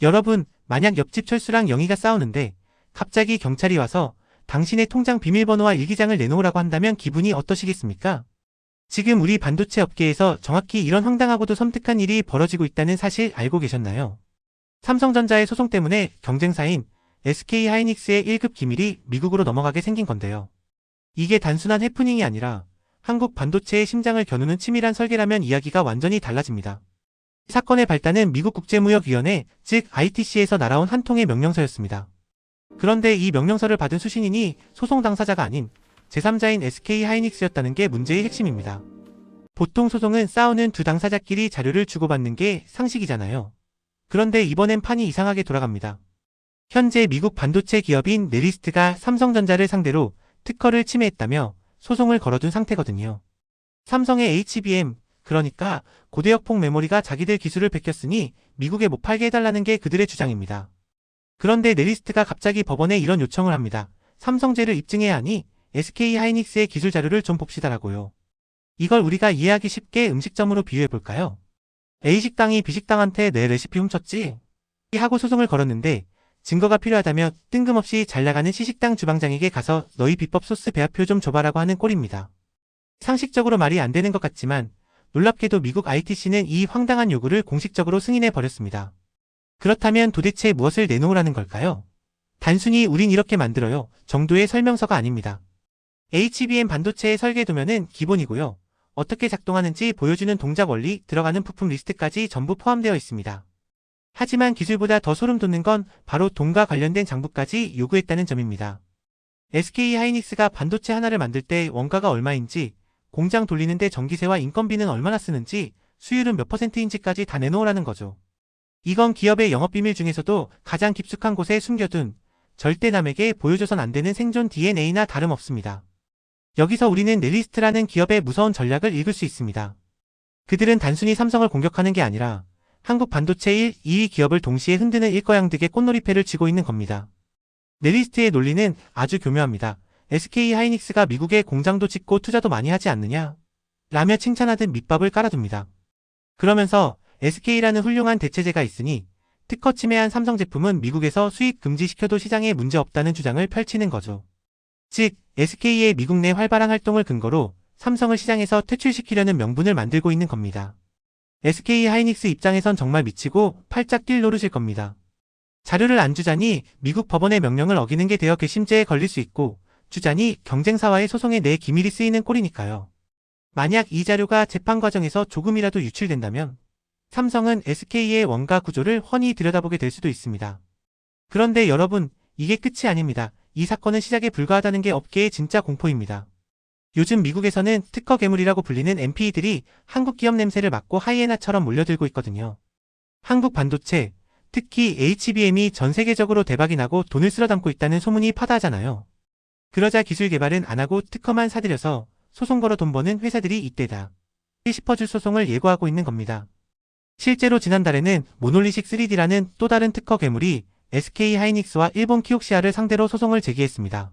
여러분, 만약 옆집 철수랑 영희가 싸우는데 갑자기 경찰이 와서 당신의 통장 비밀번호와 일기장을 내놓으라고 한다면 기분이 어떠시겠습니까? 지금 우리 반도체 업계에서 정확히 이런 황당하고도 섬뜩한 일이 벌어지고 있다는 사실 알고 계셨나요? 삼성전자의 소송 때문에 경쟁사인 SK하이닉스의 1급 기밀이 미국으로 넘어가게 생긴 건데요. 이게 단순한 해프닝이 아니라 한국 반도체의 심장을 겨누는 치밀한 설계라면 이야기가 완전히 달라집니다. 사건의 발단은 미국 국제무역위원회, 즉 ITC에서 날아온 한 통의 명령서였습니다. 그런데 이 명령서를 받은 수신인이 소송 당사자가 아닌 제3자인 SK하이닉스였다는 게 문제의 핵심입니다. 보통 소송은 싸우는 두 당사자끼리 자료를 주고받는 게 상식이잖아요. 그런데 이번엔 판이 이상하게 돌아갑니다. 현재 미국 반도체 기업인 네리스트가 삼성전자를 상대로 특허를 침해했다며 소송을 걸어둔 상태거든요. 삼성의 HBM, 그러니까 고대역폭 메모리가 자기들 기술을 베꼈으니 미국에 못 팔게 해달라는 게 그들의 주장입니다. 그런데 네리스트가 갑자기 법원에 이런 요청을 합니다. 삼성죄를 입증해야 하니 SK하이닉스의 기술 자료를 좀 봅시다라고요. 이걸 우리가 이해하기 쉽게 음식점으로 비유해볼까요? A식당이 B식당한테 내 레시피 훔쳤지? 하고 소송을 걸었는데 증거가 필요하다며 뜬금없이 잘나가는 C식당 주방장에게 가서 너희 비법 소스 배합표 좀 줘봐라고 하는 꼴입니다. 상식적으로 말이 안 되는 것 같지만 놀랍게도 미국 ITC는 이 황당한 요구를 공식적으로 승인해버렸습니다. 그렇다면 도대체 무엇을 내놓으라는 걸까요? 단순히 우린 이렇게 만들어요 정도의 설명서가 아닙니다. HBM 반도체의 설계 도면은 기본이고요. 어떻게 작동하는지 보여주는 동작 원리, 들어가는 부품 리스트까지 전부 포함되어 있습니다. 하지만 기술보다 더 소름 돋는 건 바로 돈과 관련된 장부까지 요구했다는 점입니다. SK하이닉스가 반도체 하나를 만들 때 원가가 얼마인지, 공장 돌리는데 전기세와 인건비는 얼마나 쓰는지, 수율은 몇 %인지까지 다 내놓으라는 거죠. 이건 기업의 영업비밀 중에서도 가장 깊숙한 곳에 숨겨둔, 절대 남에게 보여줘선 안 되는 생존 DNA나 다름없습니다. 여기서 우리는 네리스트라는 기업의 무서운 전략을 읽을 수 있습니다. 그들은 단순히 삼성을 공격하는 게 아니라 한국 반도체 1, 2위 기업을 동시에 흔드는 일거양득의 꽃놀이패를 쥐고 있는 겁니다. 네리스트의 논리는 아주 교묘합니다. SK하이닉스가 미국에 공장도 짓고 투자도 많이 하지 않느냐? 라며 칭찬하듯 밑밥을 깔아둡니다. 그러면서 SK라는 훌륭한 대체제가 있으니 특허 침해한 삼성 제품은 미국에서 수입 금지시켜도 시장에 문제없다는 주장을 펼치는 거죠. 즉, SK의 미국 내 활발한 활동을 근거로 삼성을 시장에서 퇴출시키려는 명분을 만들고 있는 겁니다. SK하이닉스 입장에선 정말 미치고 팔짝 뛸 노릇일 겁니다. 자료를 안 주자니 미국 법원의 명령을 어기는 게 되어 괘씸죄에 걸릴 수 있고, 주자니 경쟁사와의 소송에 내 기밀이 쓰이는 꼴이니까요. 만약 이 자료가 재판 과정에서 조금이라도 유출된다면 삼성은 SK의 원가 구조를 훤히 들여다보게 될 수도 있습니다. 그런데 여러분, 이게 끝이 아닙니다. 이 사건은 시작에 불과하다는 게 업계의 진짜 공포입니다. 요즘 미국에서는 특허 괴물이라고 불리는 NPE들이 한국 기업 냄새를 맡고 하이에나처럼 몰려들고 있거든요. 한국 반도체, 특히 HBM이 전 세계적으로 대박이 나고 돈을 쓸어 담고 있다는 소문이 파다하잖아요. 그러자 기술 개발은 안 하고 특허만 사들여서 소송 걸어 돈 버는 회사들이 이때다 싶어줄 소송을 예고하고 있는 겁니다. 실제로 지난달에는 모놀리식 3D라는 또 다른 특허 괴물이 SK하이닉스와 일본 키옥시아를 상대로 소송을 제기했습니다.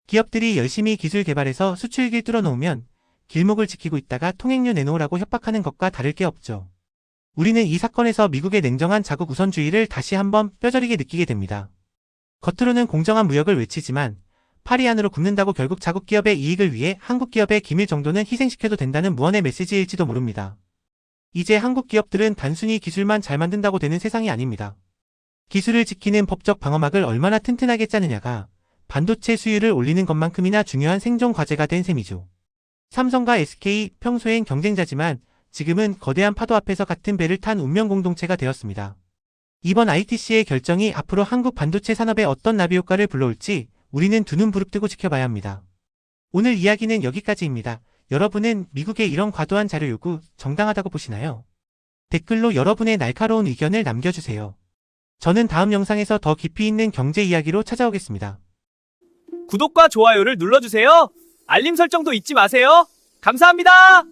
기업들이 열심히 기술 개발해서 수출길 뚫어놓으면 길목을 지키고 있다가 통행료 내놓으라고 협박하는 것과 다를 게 없죠. 우리는 이 사건에서 미국의 냉정한 자국 우선주의를 다시 한번 뼈저리게 느끼게 됩니다. 겉으로는 공정한 무역을 외치지만 파리 안으로 굽는다고 결국 자국 기업의 이익을 위해 한국 기업의 기밀 정도는 희생시켜도 된다는 무언의 메시지일지도 모릅니다. 이제 한국 기업들은 단순히 기술만 잘 만든다고 되는 세상이 아닙니다. 기술을 지키는 법적 방어막을 얼마나 튼튼하게 짜느냐가 반도체 수율을 올리는 것만큼이나 중요한 생존 과제가 된 셈이죠. 삼성과 SK 평소엔 경쟁자지만 지금은 거대한 파도 앞에서 같은 배를 탄 운명 공동체가 되었습니다. 이번 ITC의 결정이 앞으로 한국 반도체 산업에 어떤 나비 효과를 불러올지 우리는 두 눈 부릅뜨고 지켜봐야 합니다. 오늘 이야기는 여기까지입니다. 여러분은 미국의 이런 과도한 자료 요구 정당하다고 보시나요? 댓글로 여러분의 날카로운 의견을 남겨주세요. 저는 다음 영상에서 더 깊이 있는 경제 이야기로 찾아오겠습니다. 구독과 좋아요를 눌러주세요. 알림 설정도 잊지 마세요. 감사합니다.